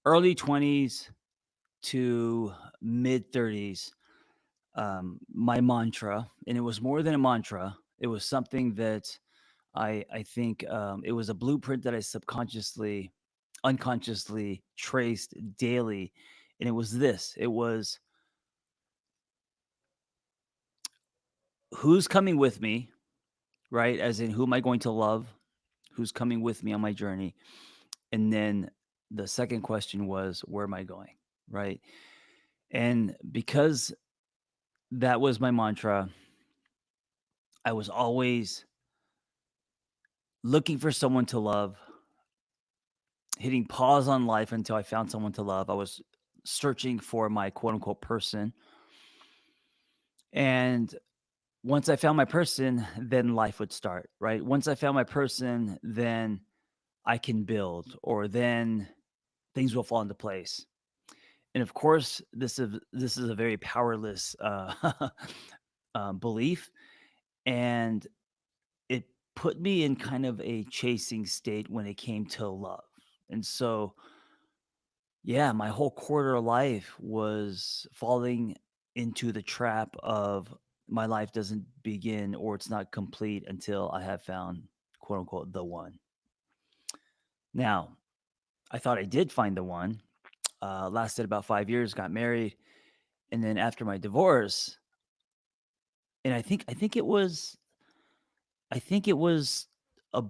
early 20s to mid 30s, my mantra, and it was more than a mantra, it was something that I think it was a blueprint that I subconsciously, unconsciously traced daily. And it was this, it was, who's coming with me, right? As in, who am I going to love? Who's coming with me on my journey? And then the second question was, where am I going? Right. And because that was my mantra, I was always looking for someone to love, hitting pause on life until I found someone to love. I was searching for my quote unquote person. And once I found my person, then life would start, right? Once I found my person, then I can build, or then things will fall into place. And of course, this is a very powerless belief, and it put me in kind of a chasing state when it came to love. And so, yeah, my whole quarter life was falling into the trap of my life doesn't begin or it's not complete until I have found quote unquote the one. Now, I thought I did find the one. Lasted about 5 years, got married, and then after my divorce, and I think it was a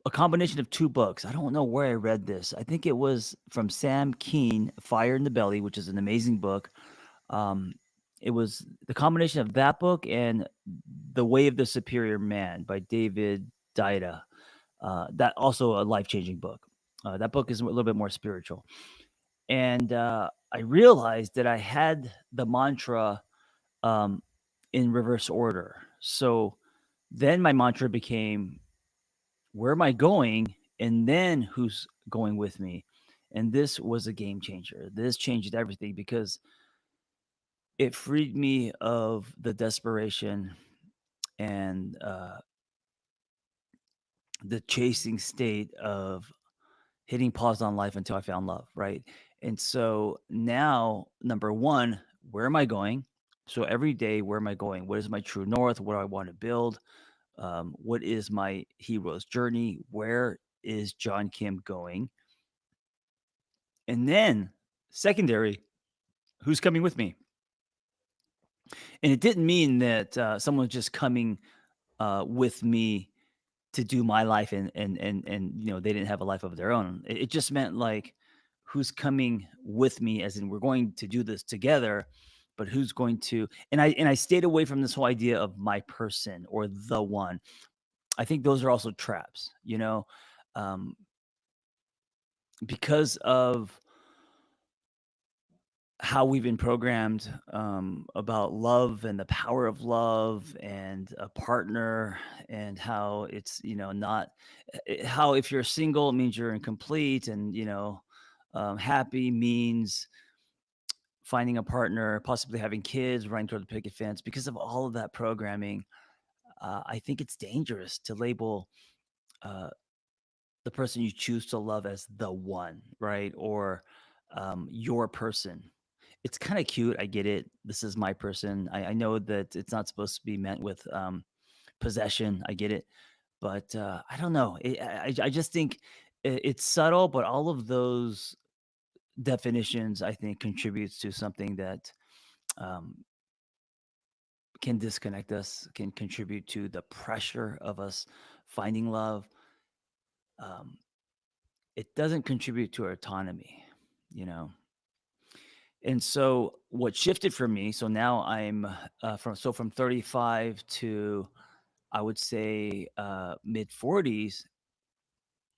a combination of 2 books. I don't know where I read this. I think it was from Sam Keen, Fire in the Belly, which is an amazing book. Um, it was the combination of that book and The Way of the Superior Man by David Deida. That also a life-changing book. That book is a little bit more spiritual. And, I realized that I had the mantra, um, in reverse order. So, then my mantra became, "Where am I going?" And then, "Who's going with me?" And this was a game changer. This changed everything because it freed me of the desperation and, the chasing state of hitting pause on life until I found love, right? And so now, number 1, where am I going? So every day, where am I going? What is my true north? What do I want to build? What is my hero's journey? Where is John Kim going? And then, secondary, who's coming with me? And it didn't mean that someone's just coming with me to do my life, and they didn't have a life of their own. It just meant like, who's coming with me, as in we're going to do this together, but who's going to, and I stayed away from this whole idea of my person or the one. I think those are also traps, um, because of how we've been programmed, about love and the power of love and a partner, and how it's, not how if you're single, it means you're incomplete, and, happy means finding a partner, possibly having kids, running toward the picket fence. Because of all of that programming, I think it's dangerous to label uh, the person you choose to love as the one, right? Or your person. It's kind of cute. I get it. This is my person. I know that it's not supposed to be meant with possession. I get it. But I don't know. I just think it's subtle, but all of those definitions, I think, contributes to something that um, can disconnect us, can contribute to the pressure of us finding love. Um, it doesn't contribute to our autonomy, you know. And so what shifted for me, so now I'm from 35 to, I would say, mid 40s.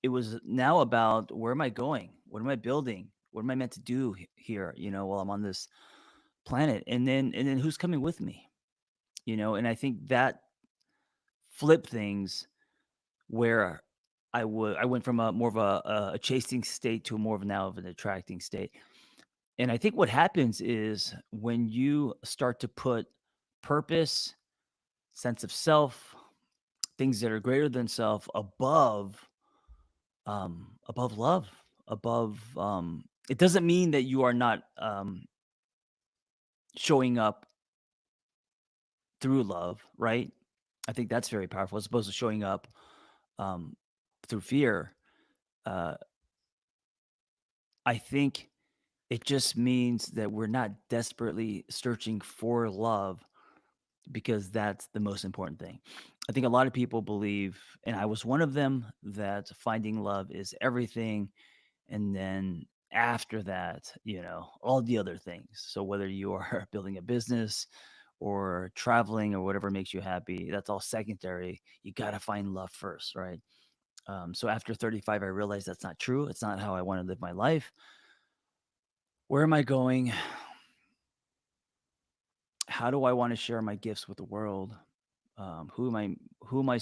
It was now about, where am I going? What am I building? What am I meant to do here, while I'm on this planet? And then who's coming with me? And I think that flipped things, where I went from a more of a chasing state to a more of now of an attracting state. And I think what happens is when you start to put purpose, sense of self, things that are greater than self above love, above. It doesn't mean that you are not showing up through love, right? I think that's very powerful as opposed to showing up um, through fear. Uh, I think it just means that we're not desperately searching for love because that's the most important thing. I think a lot of people believe, and I was one of them, that finding love is everything. And then after that, all the other things. So whether you are building a business or traveling or whatever makes you happy, that's all secondary. You got to find love first, right? So after 35, I realized that's not true. It's not how I want to live my life. Where am I going? How do I want to share my gifts with the world? Who am I? Who am I?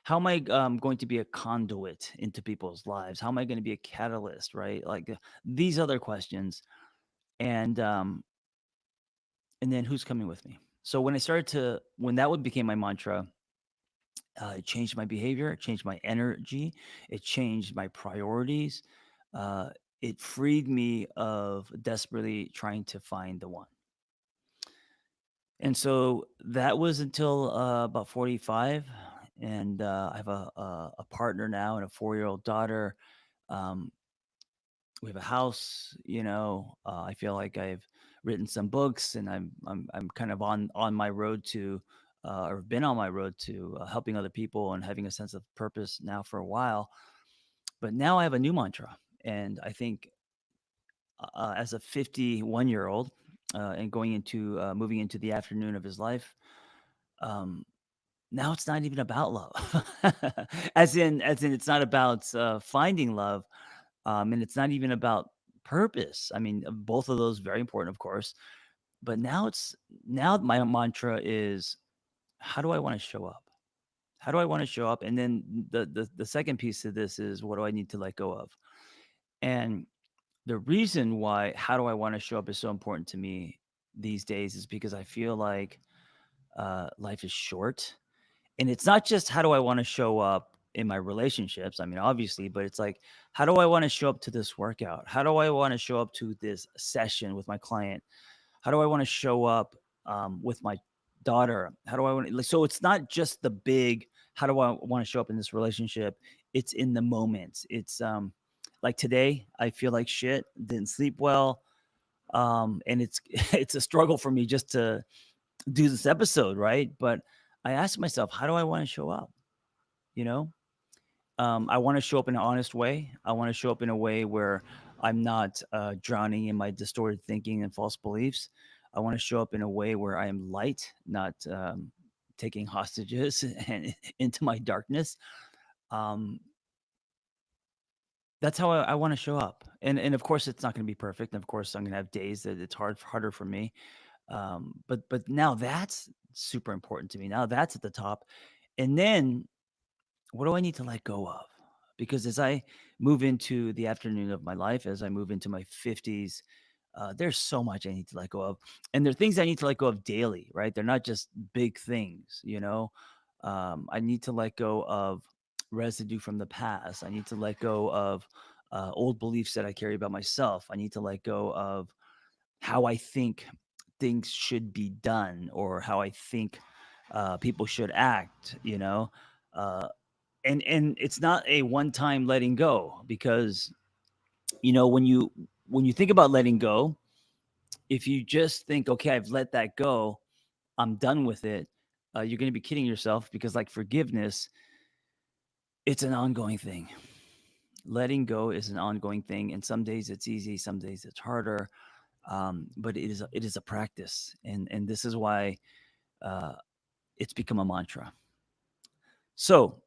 How am I going to be a conduit into people's lives? How am I going to be a catalyst? Right? Like these other questions, and then who's coming with me? So when that would became my mantra, it changed my behavior, it changed my energy, it changed my priorities. Uh, it freed me of desperately trying to find the one. And so that was until about 45. And I have a partner now and a 4-year-old daughter. Um, we have a house. I feel like I've written some books, and I'm kind of on my road to, or been on my road to helping other people and having a sense of purpose now for a while. But now I have a new mantra, and I think as a 51-year-old and going into moving into the afternoon of his life, um, now it's not even about love, as in it's not about finding love, and it's not even about purpose. I mean, both of those very important, of course. But now my mantra is, how do I want to show up? How do I want to show up? And then the second piece of this is, what do I need to let go of? And the reason why how do I want to show up is so important to me these days is because I feel like life is short. And it's not just how do I want to show up in my relationships. I mean, obviously, but it's like, how do I want to show up to this workout? How do I want to show up to this session with my client? How do I want to show up with my daughter? How do I want to, like, so it's not just the big, how do I want to show up in this relationship? It's in the moments. It's like today, I feel like shit, didn't sleep well. And it's, it's a struggle for me just to do this episode, right? But I asked myself, how do I want to show up? You know, I want to show up in an honest way. I want to show up in a way where I'm not drowning in my distorted thinking and false beliefs. I want to show up in a way where I am light, not taking hostages and into my darkness. Um, that's how I want to show up. And of course, it's not going to be perfect. And of course, I'm going to have days that it's harder for me. But now that's super important to me. Now that's at the top. And then what do I need to let go of? Because as I move into the afternoon of my life, as I move into my 50s, there's so much I need to let go of. And there are things I need to let go of daily, right? They're not just big things. I need to let go of residue from the past. I need to let go of old beliefs that I carry about myself. I need to let go of how I think things should be done or how I think people should act. Uh, and it's not a one time letting go because when you think about letting go, if you just think, okay, I've let that go, I'm done with it, you're going to be kidding yourself because like forgiveness, it's an ongoing thing. Letting go is an ongoing thing, and some days it's easy, some days it's harder. But it is a practice, and this is why uh, it's become a mantra. So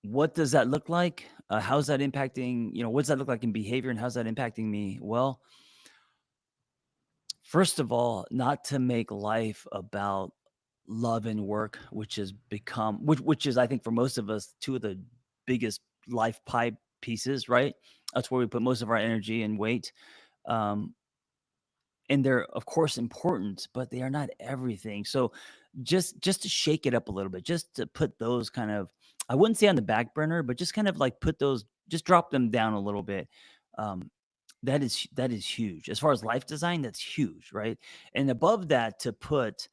what does that look like? How's that impacting, what does that look like in behavior and how's that impacting me? Well, first of all, not to make life about love and work, which has become, which is, I think, for most of us, two of the biggest life pie pieces, right? That's where we put most of our energy and weight. Um, and they're of course important, but they are not everything. So just to shake it up a little bit, just to put those kind of, I wouldn't say on the back burner, but just kind of like put those, just drop them down a little bit. Um, that is huge. As far as life design, that's huge, right? And above that, to put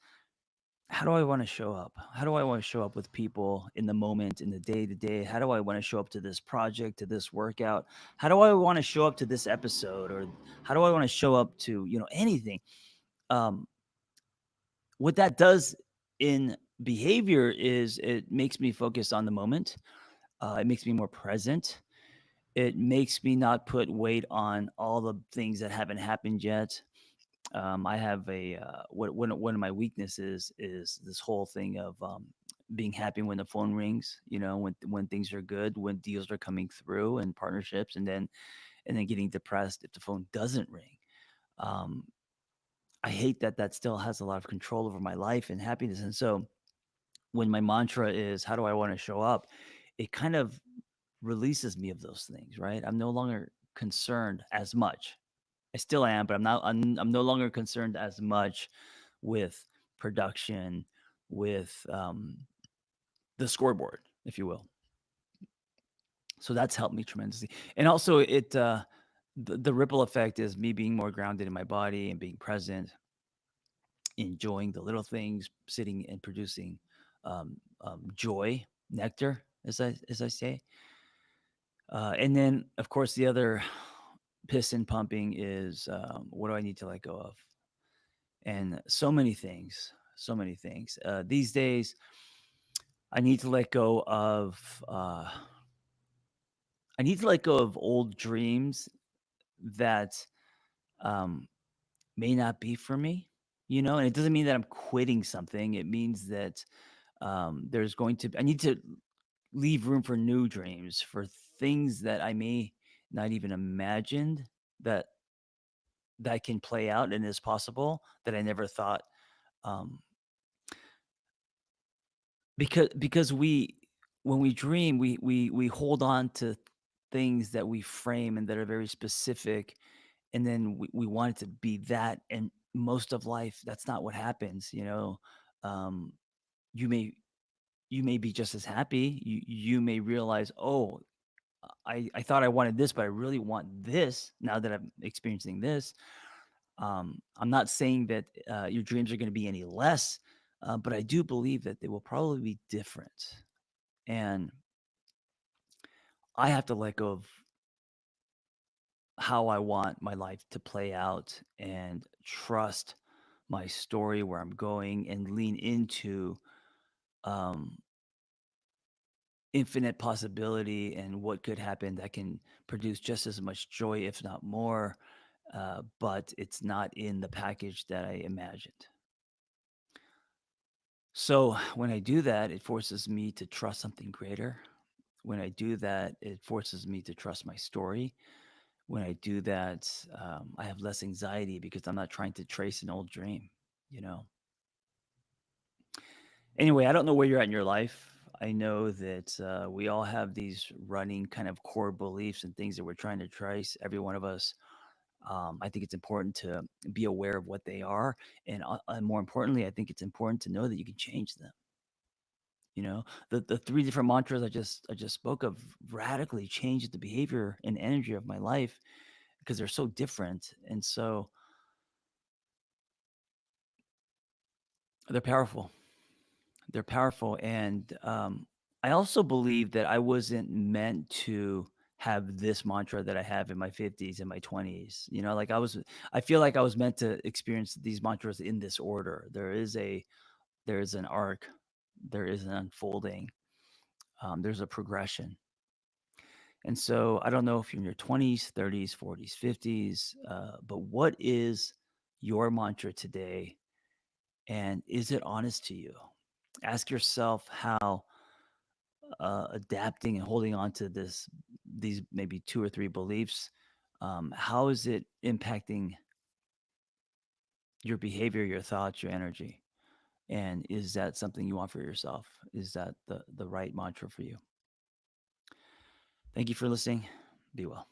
how do I want to show up? How do I want to show up with people in the moment, in the day to day? How do I want to show up to this project, to this workout? How do I want to show up to this episode? Or how do I want to show up to, anything? Um, what that does in behavior is it makes me focus on the moment. It makes me more present. It makes me not put weight on all the things that haven't happened yet. I have one of my weaknesses is this whole thing of being happy when the phone rings. When things are good, when deals are coming through and partnerships, and then getting depressed if the phone doesn't ring. Um, I hate that that still has a lot of control over my life and happiness. And so when my mantra is, how do I want to show up? It kind of releases me of those things, right? I'm no longer concerned as much. I still am, but I'm no longer concerned as much with production, with the scoreboard, if you will. So that's helped me tremendously. And also the ripple effect is me being more grounded in my body and being present, enjoying the little things, sitting and producing joy, nectar, as I say. And then, of course, the other piston pumping is what do I need to let go of? And so many things, so many things. These days, I need to let go of. I need to let go of old dreams that um, may not be for me. And it doesn't mean that I'm quitting something. It means that there's going to. I need to leave room for new dreams, for things that I may not even imagined that that can play out and is possible that I never thought. Um, because we when we dream, we hold on to things that we frame and that are very specific, and then we want it to be that. And most of life, that's not what happens. Um, you may you may be just as happy. You may realize, oh, I thought I wanted this, but I really want this now that I'm experiencing this. I'm not saying that your dreams are going to be any less, but I do believe that they will probably be different. And I have to let go of how I want my life to play out and trust my story, where I'm going, and lean into um, infinite possibility and what could happen that can produce just as much joy, if not more. But it's not in the package that I imagined. So when I do that, it forces me to trust something greater. When I do that, it forces me to trust my story. When I do that, I have less anxiety because I'm not trying to trace an old dream, you know? Anyway, I don't know where you're at in your life. I know that we all have these running kind of core beliefs and things that we're trying to trace, every one of us. I think it's important to be aware of what they are. And more importantly, I think it's important to know that you can change them. The three different mantras I just spoke of radically changed the behavior and energy of my life because they're so different. And so they're powerful. They're powerful. And I also believe that I wasn't meant to have this mantra that I have in my 50s and my 20s. I feel like I was meant to experience these mantras in this order. There is an arc, there is an unfolding, there's a progression. And so I don't know if you're in your 20s, 30s, 40s, 50s, but what is your mantra today? And is it honest to you? Ask yourself how adapting and holding on to these maybe two or three beliefs, how is it impacting your behavior, your thoughts, your energy? And is that something you want for yourself? Is that the right mantra for you? Thank you for listening. Be well.